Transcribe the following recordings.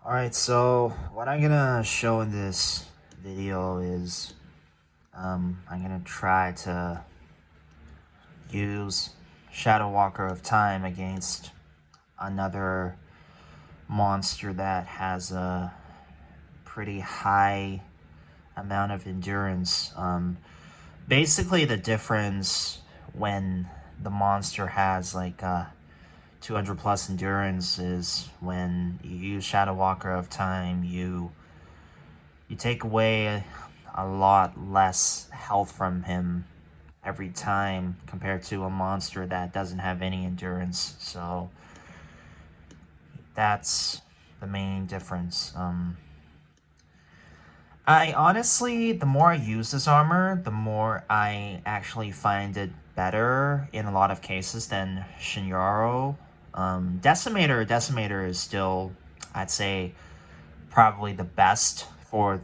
Alright, so what I'm gonna show in this video is I'm gonna try to use ShadowWalker of Time against another monster that has a pretty high amount of endurance. Basically the difference when the monster has like 200 plus endurance is when you use ShadowWalker of Time, you take away a lot less health from him every time compared to a monster that doesn't have any endurance. So that's the main difference. I honestly, the more I use this armor, the more I actually find it better in a lot of cases than Shinyaro. Decimator is still, I'd say, probably the best for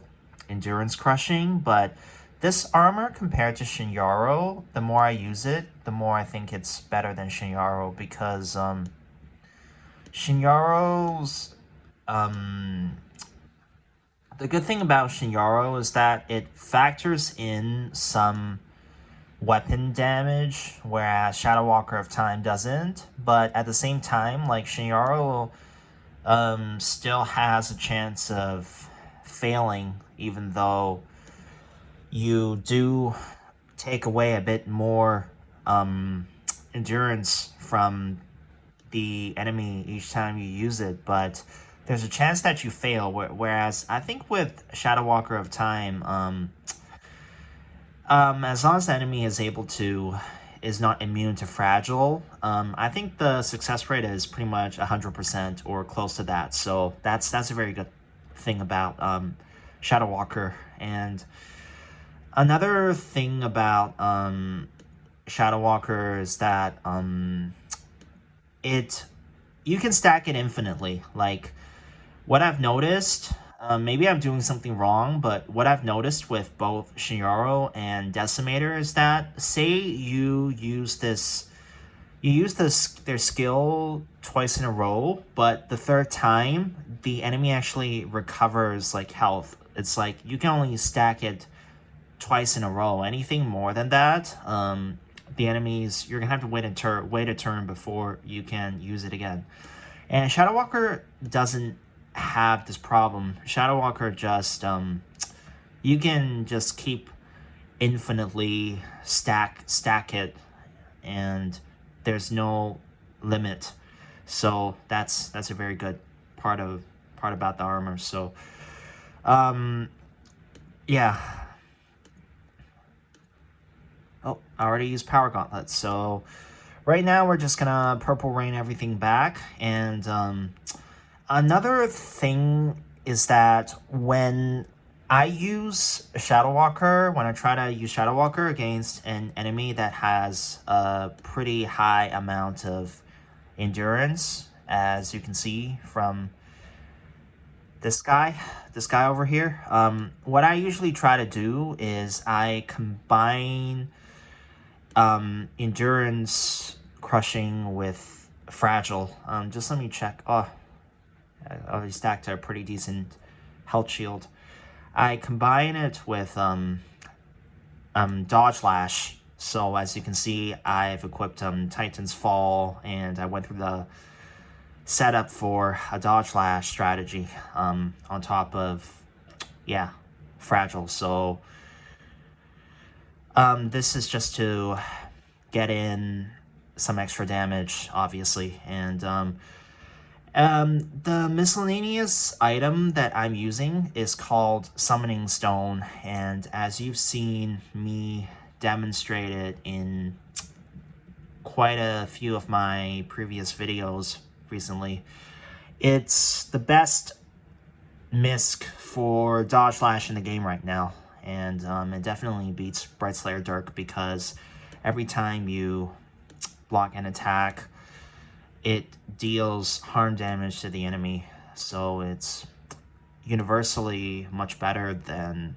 endurance crushing, but this armor compared to Shinyaro, the more I use it, the more I think it's better than Shinyaro, because Shinyaro's the good thing about Shinyaro is that it factors in some weapon damage, whereas ShadowWalker of Time doesn't. But at the same time, like, Shinyaro still has a chance of failing, even though you do take away a bit more endurance from the enemy each time you use it, but there's a chance that you fail, whereas I think with ShadowWalker of Time, as long as the enemy is not immune to fragile, I think the success rate is pretty much 100% or close to that. So that's a very good thing about ShadowWalker. And another thing about ShadowWalker is that you can stack it infinitely. Like, what I've noticed, maybe I'm doing something wrong, but what I've noticed with both Shinyaro and Decimator is that, say you use their skill twice in a row, but the third time the enemy actually recovers like health. It's like you can only stack it twice in a row. Anything more than that, the enemies, you're gonna have to wait a turn before you can use it again. And ShadowWalker doesn't have this problem. ShadowWalker just you can just keep infinitely stack it, and there's no limit. So that's a very good part about the armor. So yeah. Oh, I already used Power Gauntlet. So right now we're just gonna Purple Rain everything back. And another thing is that when I use ShadowWalker, when I try to use ShadowWalker against an enemy that has a pretty high amount of endurance, as you can see from this guy over here, what I usually try to do is I combine endurance crushing with fragile. Just let me check. Oh, I already stacked a pretty decent health shield. I combine it with dodge lash. So as you can see, I've equipped Titan's Fall, and I went through the setup for a dodge lash strategy on top of, yeah, fragile. So this is just to get in some extra damage, obviously. And the miscellaneous item that I'm using is called Summoning Stone, and as you've seen me demonstrate it in quite a few of my previous videos recently, it's the best misc for dodge slash in the game right now. And it definitely beats Bright Slayer Dirk, because every time you block an attack, it deals harm damage to the enemy. So it's universally much better than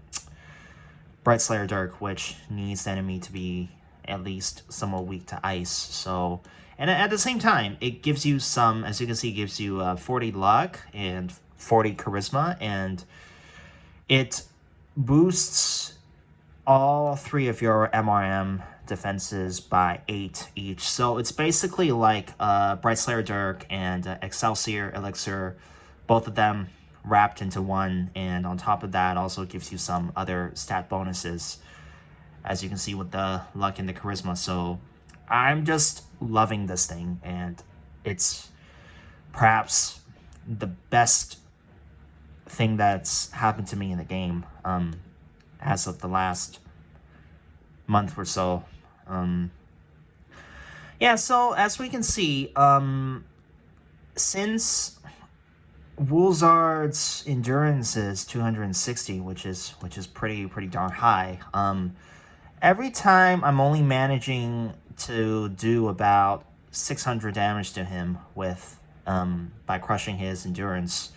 Bright Slayer Dirk, which needs the enemy to be at least somewhat weak to ice. So, and at the same time, it gives you some, as you can see, gives you 40 luck and 40 charisma, and it boosts all 3 of your MRM defenses by 8 each. So it's basically like Bright Slayer Dirk and Excelsior Elixir, both of them wrapped into one, and on top of that also gives you some other stat bonuses, as you can see with the luck and the charisma. So I'm just loving this thing, and it's perhaps the best thing that's happened to me in the game as of the last month or so. Yeah, so as we can see, since Woolzard's endurance is 260, which is pretty darn high, every time I'm only managing to do about 600 damage to him with by crushing his endurance.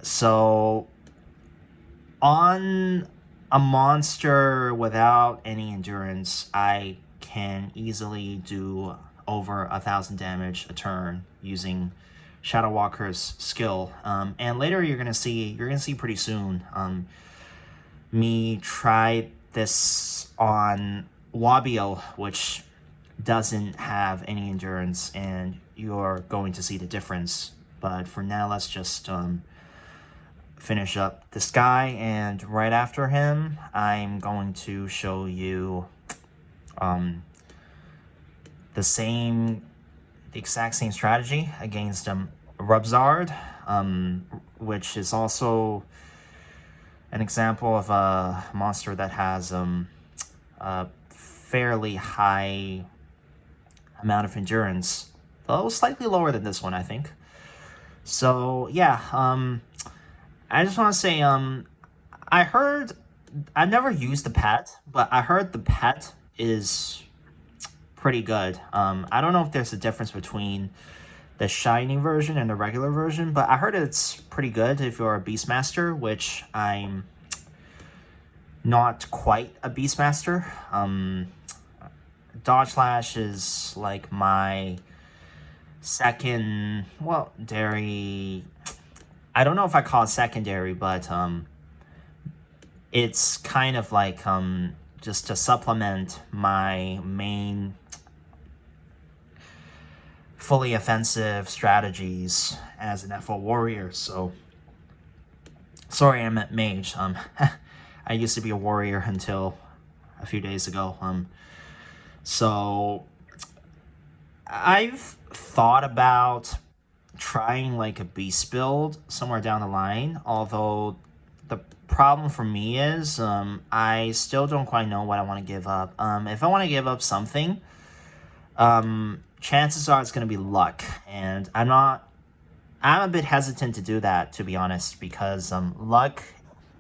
So on a monster without any endurance, I can easily do over 1,000 damage a turn using ShadowWalker's skill. And later you're gonna see pretty soon me try this on Wabio, which doesn't have any endurance, and you're going to see the difference. But for now, let's just finish up this guy, and right after him, I'm going to show you the exact same strategy against Rubzard, which is also an example of a monster that has a fairly high amount of endurance, though slightly lower than this one, I think. So yeah, I just want to say, I've never used the pet, but I heard the pet is pretty good. I don't know if there's a difference between the shiny version and the regular version, but I heard it's pretty good if you're a Beastmaster, which I'm not quite a Beastmaster. Dodge Slash is like my second, well, dairy. I don't know if I call it secondary, but it's kind of like just to supplement my main fully offensive strategies as an FO warrior. So sorry, I meant mage. I used to be a warrior until a few days ago. So I've thought about trying like a beast build somewhere down the line, although the problem for me is I still don't quite know what I want to give up. If I want to give up something, chances are it's going to be luck, and I'm a bit hesitant to do that, to be honest, because luck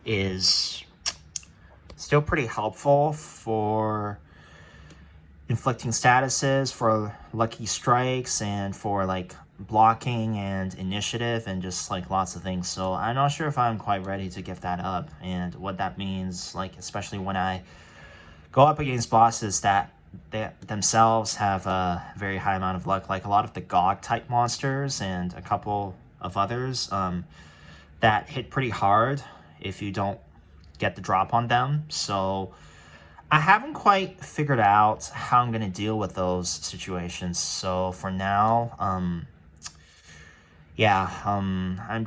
is still pretty helpful for inflicting statuses, for lucky strikes, and for like blocking and initiative, and just like lots of things. So I'm not sure if I'm quite ready to give that up, and what that means, like especially when I go up against bosses that they themselves have a very high amount of luck, like a lot of the GOG type monsters and a couple of others that hit pretty hard if you don't get the drop on them. So I haven't quite figured out how I'm going to deal with those situations. So for now, I'm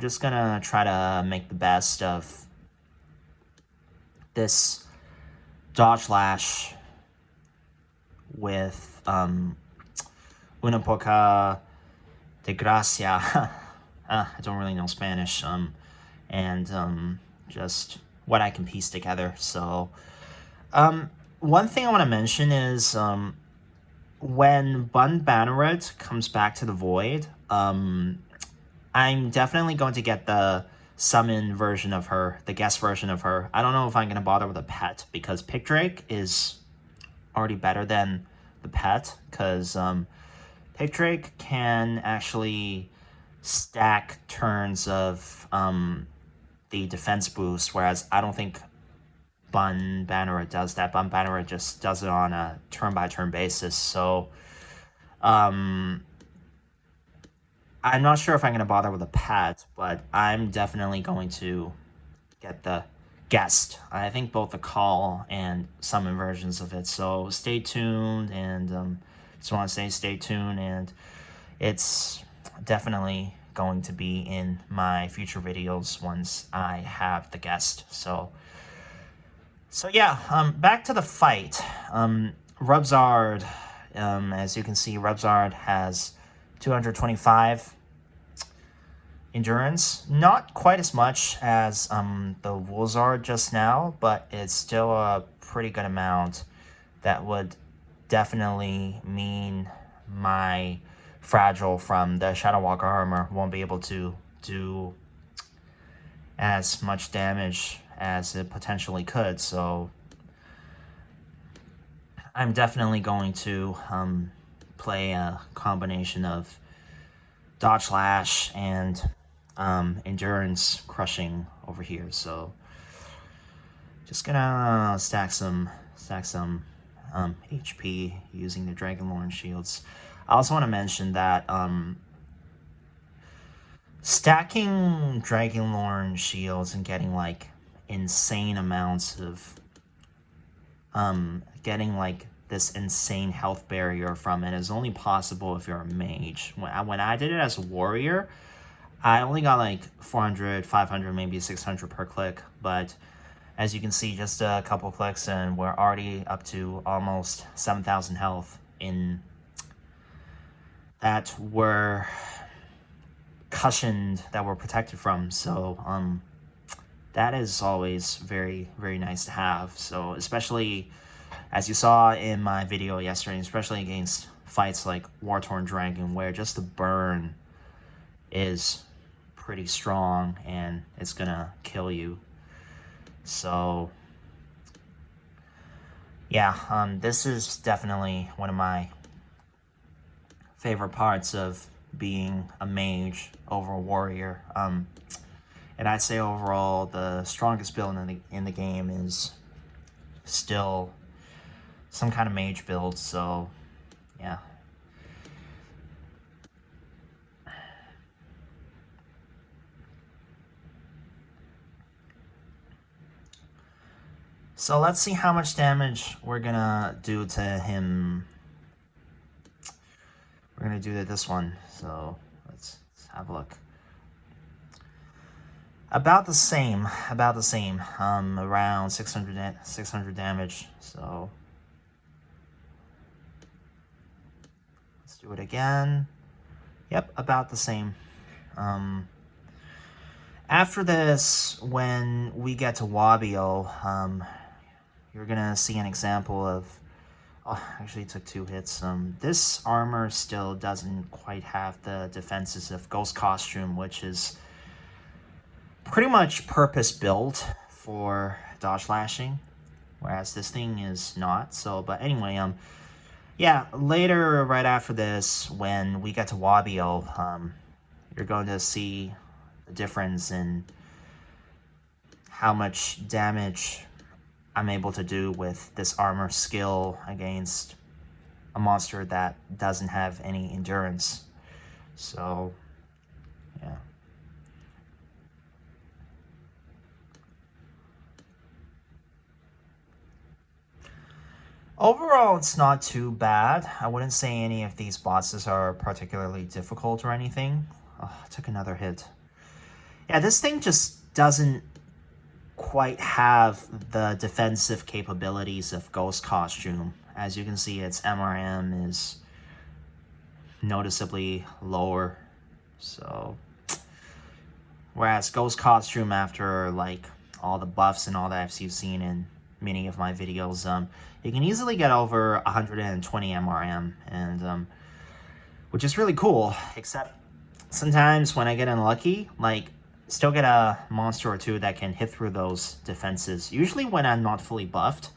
just going to try to make the best of this Dodge Lash with Una Poca de Gracia. I don't really know Spanish. And just what I can piece together. So one thing I want to mention is when Bun Banneret comes back to the Void, I'm definitely going to get the summon version of her, the guest version of her. I don't know if I'm going to bother with a pet, because Pick Drake is already better than the pet, because Pick Drake can actually stack turns of the defense boost, whereas I don't think Bun Banneret does that. Bun Banneret just does it on a turn-by-turn basis. So I'm not sure if I'm going to bother with a pet, but I'm definitely going to get the guest. I think both the call and summon versions of it. So stay tuned, and just want to say stay tuned, and it's definitely going to be in my future videos once I have the guest. So yeah, back to the fight. Rubzard, as you can see, Rubzard has 225 endurance. Not quite as much as the Woolzard just now, but it's still a pretty good amount. That would definitely mean my Fragile from the ShadowWalker armor won't be able to do as much damage as it potentially could. So I'm definitely going to play a combination of dodge slash and endurance crushing over here. So just gonna stack some HP using the Dragonlord shields. I also want to mention that stacking Dragonlord shields and getting like insane amounts of getting like this insane health barrier from it is only possible if you're a mage. When I did it as a warrior, I only got like 400, 500, maybe 600 per click, but as you can see, just a couple clicks and we're already up to almost 7,000 health in that we're cushioned, that we're protected from. So that is always very, very nice to have. So especially as you saw in my video yesterday, especially against fights like War-Torn Dragon, where just the burn is pretty strong and it's gonna kill you. So yeah, this is definitely one of my favorite parts of being a mage over a warrior. And I'd say overall the strongest build in the game is still some kind of mage build. So yeah. So let's see how much damage we're gonna do to him. We're gonna do this one. So let's have a look. About the same, around 600 damage. So let's do it again. Yep, about the same. After this, when we get to Wabio, you're gonna see an example of, oh, actually it took 2 hits. This armor still doesn't quite have the defenses of Ghost Costume, which is pretty much purpose built for dodge slashing, whereas this thing is not. So, but anyway, yeah, later, right after this, when we get to Wabio, you're going to see the difference in how much damage I'm able to do with this armor skill against a monster that doesn't have any endurance. So, yeah. Overall, it's not too bad. I wouldn't say any of these bosses are particularly difficult or anything. Oh, I took another hit. Yeah, this thing just doesn't quite have the defensive capabilities of Ghost Costume. As you can see, its MRM is noticeably lower. So, whereas Ghost Costume, after like all the buffs and all that you've seen in many of my videos, you can easily get over 120 MRM, and which is really cool. Except sometimes when I get unlucky, like still get a monster or two that can hit through those defenses. Usually when I'm not fully buffed,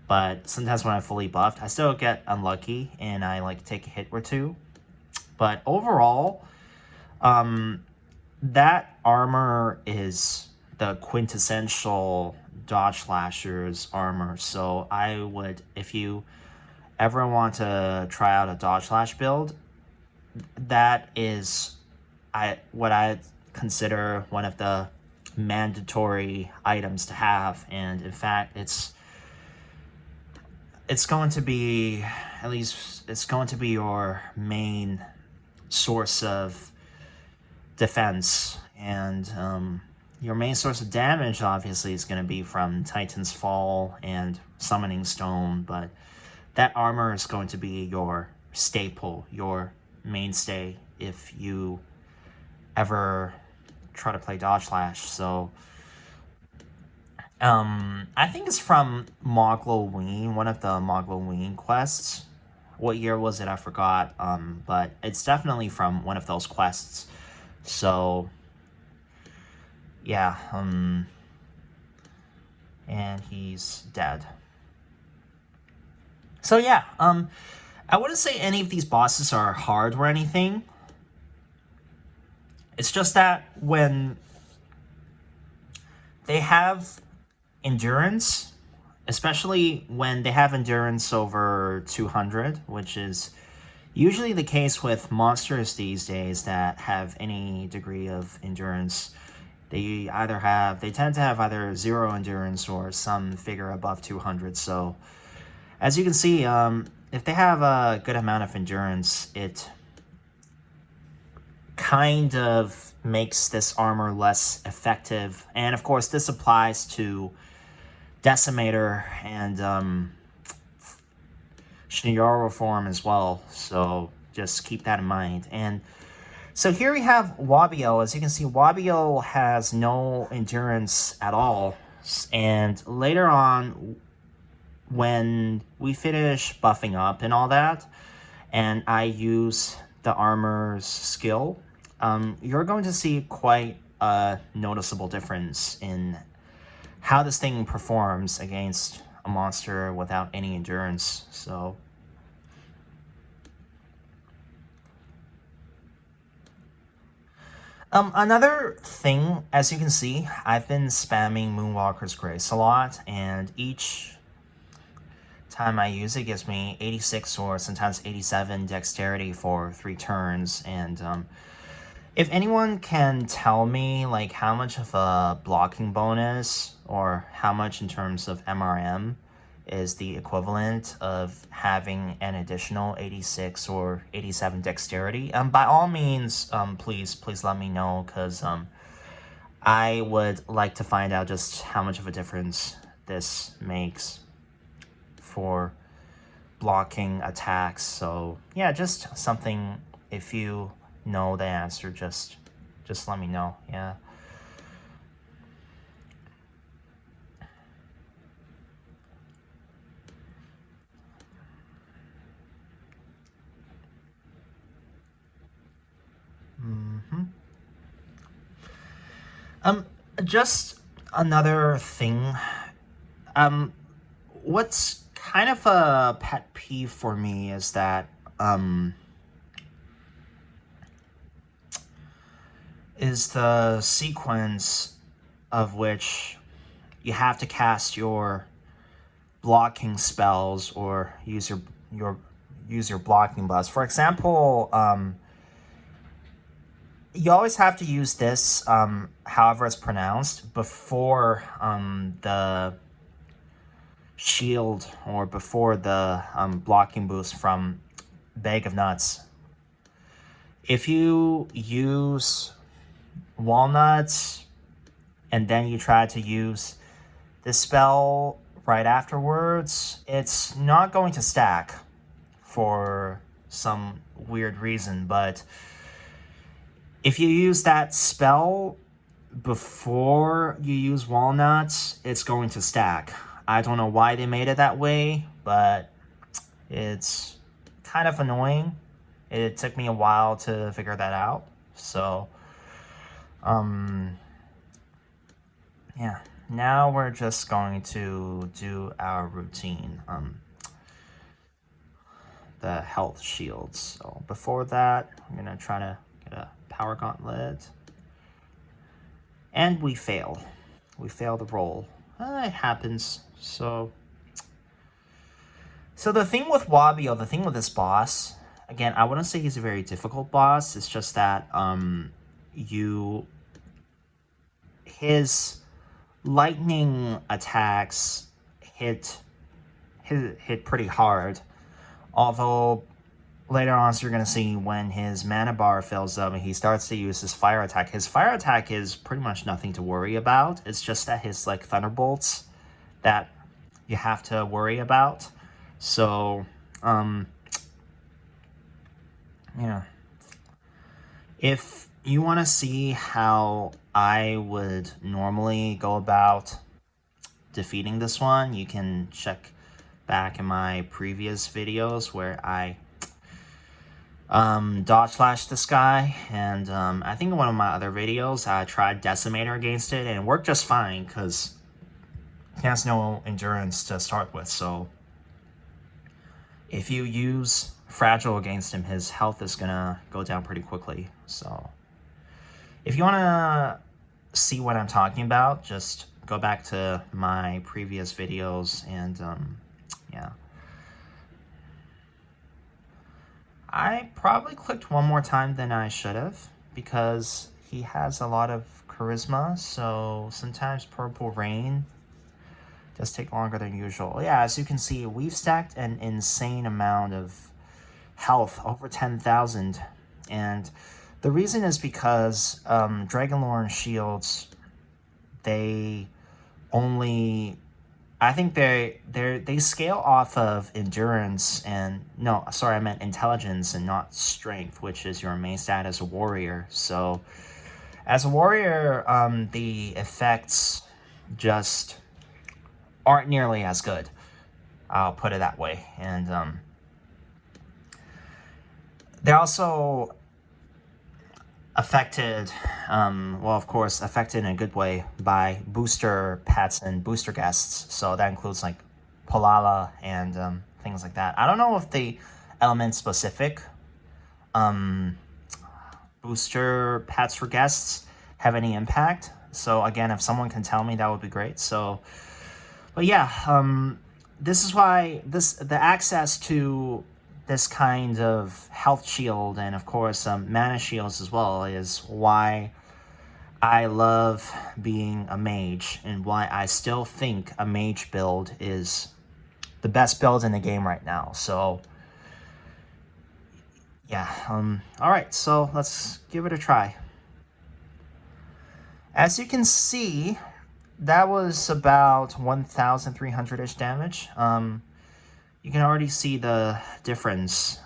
but sometimes when I'm fully buffed, I still get unlucky and I like take a hit or two. But overall, that armor is the quintessential dodge slasher's armor. So I would, if you ever want to try out a dodge slash build, that is what I consider one of the mandatory items to have, and in fact it's going to be, at least it's going to be your main source of defense, and your main source of damage obviously is going to be from Titan's Fall and Summoning Stone, but that armor is going to be your staple, your mainstay if you ever try to play Dodge Slash. So I think it's from Mogloween, one of the Mogloween quests. What year was it? I forgot. But it's definitely from one of those quests. So yeah, and he's dead. So yeah, I wouldn't say any of these bosses are hard or anything. It's just that when they have endurance, especially when they have endurance over 200, which is usually the case with monsters these days that have any degree of endurance, they tend to have either 0 endurance or some figure above 200. So as you can see, if they have a good amount of endurance, it kind of makes this armor less effective. And of course, this applies to Decimator and Shinjaro form as well. So just keep that in mind. And so here we have Wabio. As you can see, Wabio has no endurance at all. And later on, when we finish buffing up and all that, and I use the armor's skill, you're going to see quite a noticeable difference in how this thing performs against a monster without any endurance. So another thing, as you can see, I've been spamming Moonwalker's Grace a lot, and each time I use it gives me 86 or sometimes 87 dexterity for 3 turns. And if anyone can tell me like how much of a blocking bonus or how much in terms of MRM is the equivalent of having an additional 86 or 87 dexterity, by all means, please let me know, because I would like to find out just how much of a difference this makes for blocking attacks. So yeah, just something, if you know the answer, just let me know. Yeah. Just another thing. What's kind of a pet peeve for me is that is the sequence of which you have to cast your blocking spells or use your blocking buffs. For example, you always have to use this, however it's pronounced, before the shield or before the blocking boost from Bag of Nuts. If you use walnuts and then you try to use this spell right afterwards, it's not going to stack for some weird reason. But if you use that spell before you use walnuts, it's going to stack. I don't know why they made it that way, but it's kind of annoying. It took me a while to figure that out. So yeah, now we're just going to do our routine, the health shields. So before that, I'm gonna try to get a power gauntlet, and we fail the roll. It happens. So the thing with this boss, again, I wouldn't say he's a very difficult boss. It's just that his lightning attacks hit pretty hard. Although later on, so you're going to see when his mana bar fills up and he starts to use his fire attack. His fire attack is pretty much nothing to worry about. It's just that his like thunderbolts that you have to worry about. So, yeah. If you want to see how I would normally go about defeating this one, you can check back in my previous videos where I dodge slash this guy, and I think in one of my other videos I tried Decimator against it and it worked just fine because he has no endurance to start with. So if you use Fragile against him, his health is gonna go down pretty quickly. So if you want to see what I'm talking about, just go back to my previous videos and yeah. I probably clicked one more time than I should have because he has a lot of charisma, so sometimes Purple Rain does take longer than usual. Yeah, as you can see, we've stacked an insane amount of health, over 10,000, and the reason is because Dragonlord shields, they only, I think they scale off of endurance and, no, sorry, I meant intelligence and not strength, which is your main stat as a warrior. So as a warrior, the effects just aren't nearly as good. I'll put it that way. And they're also affected, well, of course, affected in a good way by booster pets and booster guests. So that includes like Polala and things like that. I don't know if the element specific booster pets or guests have any impact. So again, if someone can tell me, that would be great. So, but yeah, this is why the access to this kind of health shield and of course mana shields as well is why I love being a mage and why I still think a mage build is the best build in the game right now. So yeah, alright, so let's give it a try. As you can see, that was about 1,300-ish damage. You can already see the difference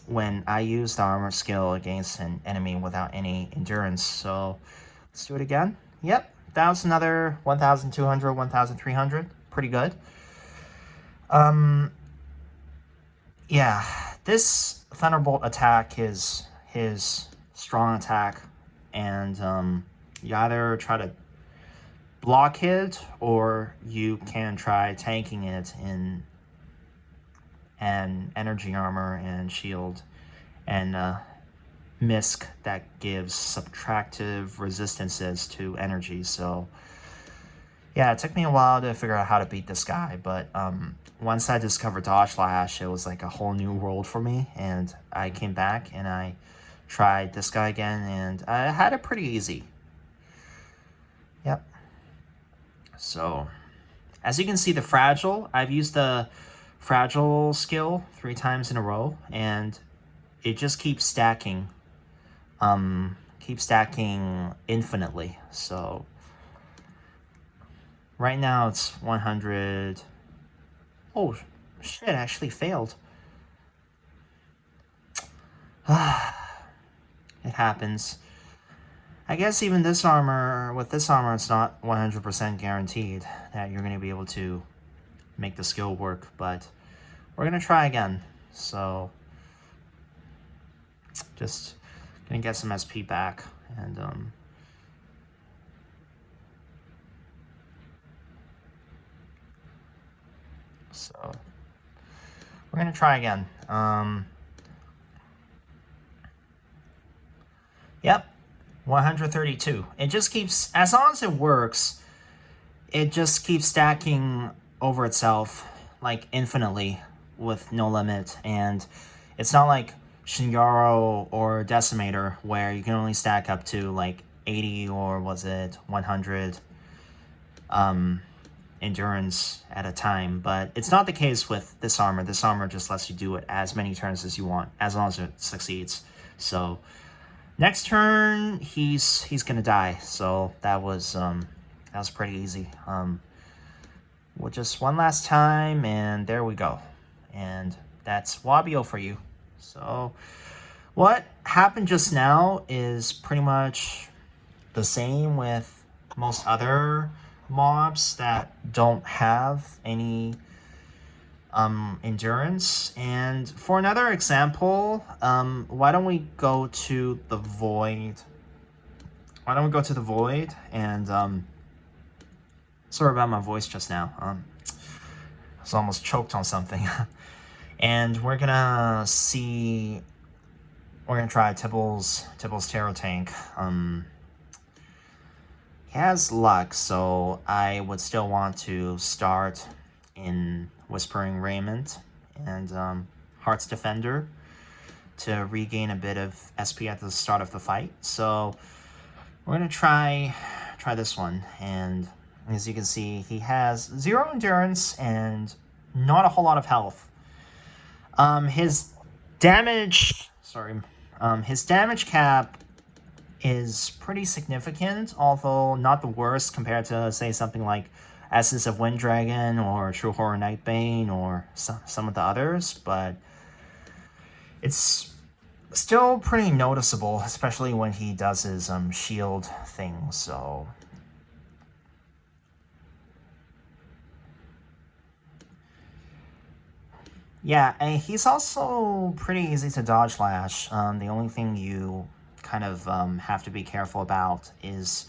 when I use the armor skill against an enemy without any endurance. So let's do it again. Yep, that was another 1,200, 1,300. Pretty good. Yeah, this Thunderbolt attack is his strong attack, and you either try to block it or you can try tanking it in an energy armor and shield and misc that gives subtractive resistances to energy. So yeah, it took me a while to figure out how to beat this guy, but once I discovered Dodge Slash, it was like a whole new world for me, and I came back and I tried this guy again and I had it pretty easy. Yep. So as you can see, the Fragile, I've used the Fragile skill 3 times in a row, and it just keeps stacking. Infinitely. So right now it's 100. Oh shit, I actually failed. It happens. I guess even this armor, with this armor, it's not 100% guaranteed that you're going to be able to make the skill work, but we're going to try again. So just going to get some SP back, and so we're going to try again. Yep, 132. It just keeps, as long as it works, it just keeps stacking over itself like infinitely with no limit. And it's not like Shingaro or Decimator, where you can only stack up to like 80 or was it 100 endurance at a time. But it's not the case with this armor. This armor just lets you do it as many turns as you want, as long as it succeeds. So next turn he's gonna die. So that was pretty easy. Well, just one last time, and there we go. And that's Wabio for you. So what happened just now is pretty much the same with most other mobs that don't have any endurance. And for another example, why don't we go to the Void? Why don't we go to the Void and sorry about my voice just now. I was almost choked on something. And we're gonna try Tibble's Tarot Tank. He has luck, so I would still want to start in Whispering Raiment and Heart's Defender to regain a bit of SP at the start of the fight. So we're gonna try this one, and as you can see, he has 0 endurance and not a whole lot of health. His damage cap is pretty significant, although not the worst compared to, say, something like Essence of Wind Dragon or True Horror Nightbane or some of the others, but it's still pretty noticeable, especially when he does his shield thing. So yeah, and he's also pretty easy to dodge lash. The only thing you kind of have to be careful about is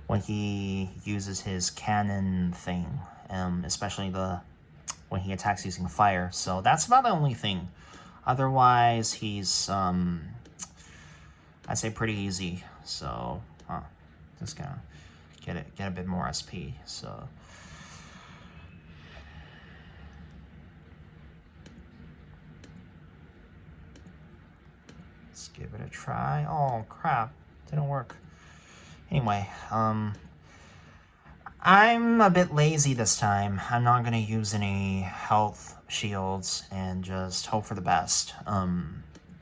when he uses his cannon thing, especially when he attacks using fire. So that's about the only thing. Otherwise, he's I'd say pretty easy. So just gonna get a bit more SP. So let's give it a try. Oh crap, didn't work. Anyway, I'm a bit lazy this time. I'm not gonna use any health shields and just hope for the best.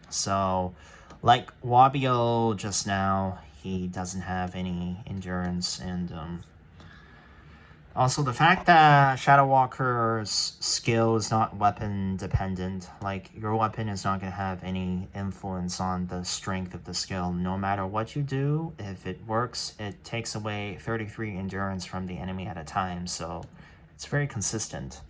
So like Wabio just now, he doesn't have any endurance, and also the fact that ShadowWalker's skill is not weapon dependent, like your weapon is not going to have any influence on the strength of the skill. No matter what you do, if it works, it takes away 33 endurance from the enemy at a time, so it's very consistent.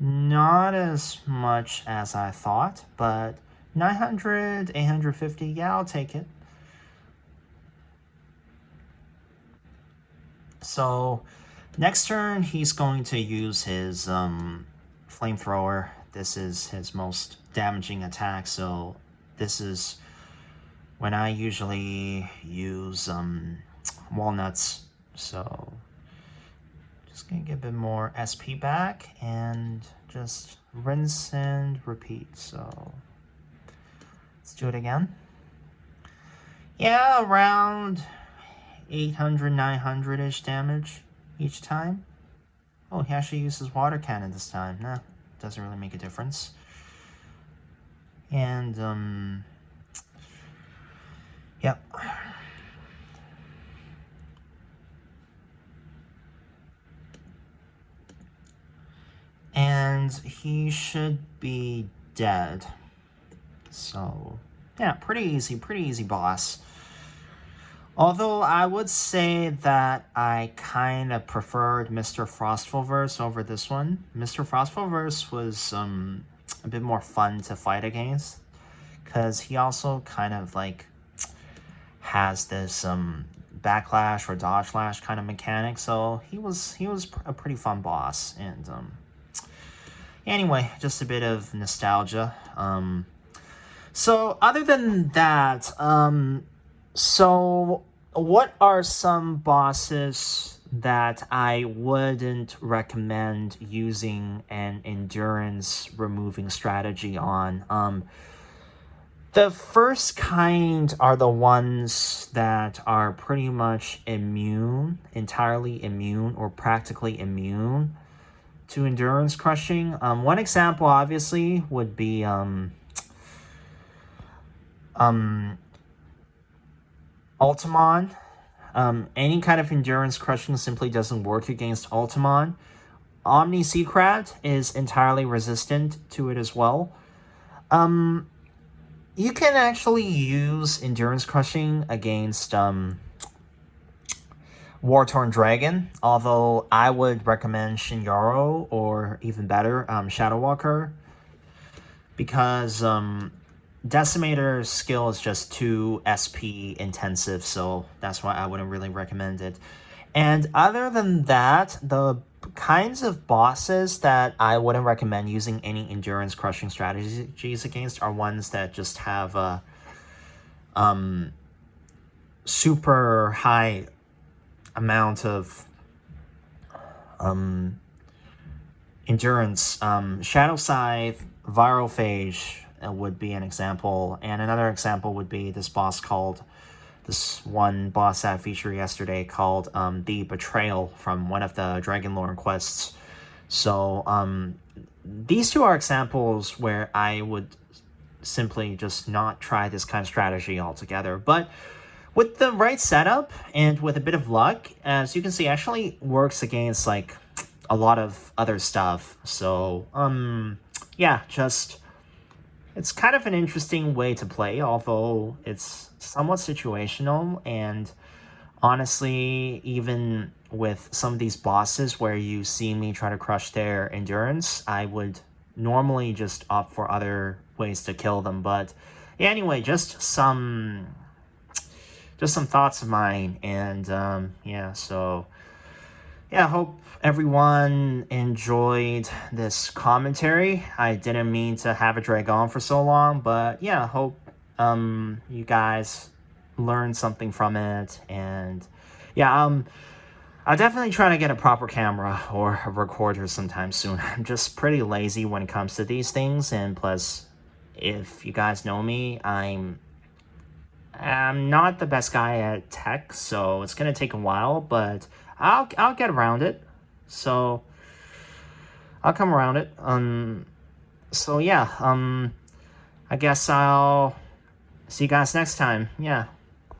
Not as much as I thought, but 900, 850, yeah, I'll take it. So next turn, he's going to use his flamethrower. This is his most damaging attack, so this is when I usually use walnuts. So just gonna get a bit more SP back and just rinse and repeat. So let's do it again. Yeah, around 800, 900-ish damage each time. Oh, he actually uses water cannon this time. Nah, doesn't really make a difference. And, yep. And he should be dead. So, yeah, pretty easy boss. Although I would say that I kind of preferred Mr. Frostfulverse over this one. Mr. Frostfulverse was a bit more fun to fight against, because he also kind of like has this backlash or dodge lash kind of mechanic. So he was a pretty fun boss. And anyway, just a bit of nostalgia. So other than that, so what are some bosses that I wouldn't recommend using an endurance removing strategy on. The first kind are the ones that are pretty much immune, entirely immune, or practically immune to endurance crushing. One example, obviously, would be Ultimon. Any kind of endurance crushing simply doesn't work against Ultimon. Omni Seacrat is entirely resistant to it as well. You can actually use endurance crushing against War-Torn Dragon, although I would recommend Shinyaro, or even better, ShadowWalker, because Decimator's skill is just too SP intensive, so that's why I wouldn't really recommend it. And other than that, the kinds of bosses that I wouldn't recommend using any endurance crushing strategies against are ones that just have a super high amount of endurance. Shadow Scythe, Virophage would be an example, and another example would be this one boss that I featured yesterday called the Betrayal from one of the Dragonlord quests. So these two are examples where I would simply just not try this kind of strategy altogether. But with the right setup and with a bit of luck, as you can see, actually works against like a lot of other stuff. So yeah, just it's kind of an interesting way to play, although it's somewhat situational. And honestly, even with some of these bosses where you see me try to crush their endurance, I would normally just opt for other ways to kill them. But yeah, anyway, just some thoughts of mine. And yeah, so yeah, I hope everyone enjoyed this commentary. I didn't mean to have it drag on for so long, but yeah, I hope you guys learned something from it. And yeah, I'll definitely try to get a proper camera or a recorder sometime soon. I'm just pretty lazy when it comes to these things, and plus, if you guys know me, I'm not the best guy at tech, so it's gonna take a while, but I'll get around it. So I'll come around it. So yeah, I guess I'll see you guys next time. Yeah.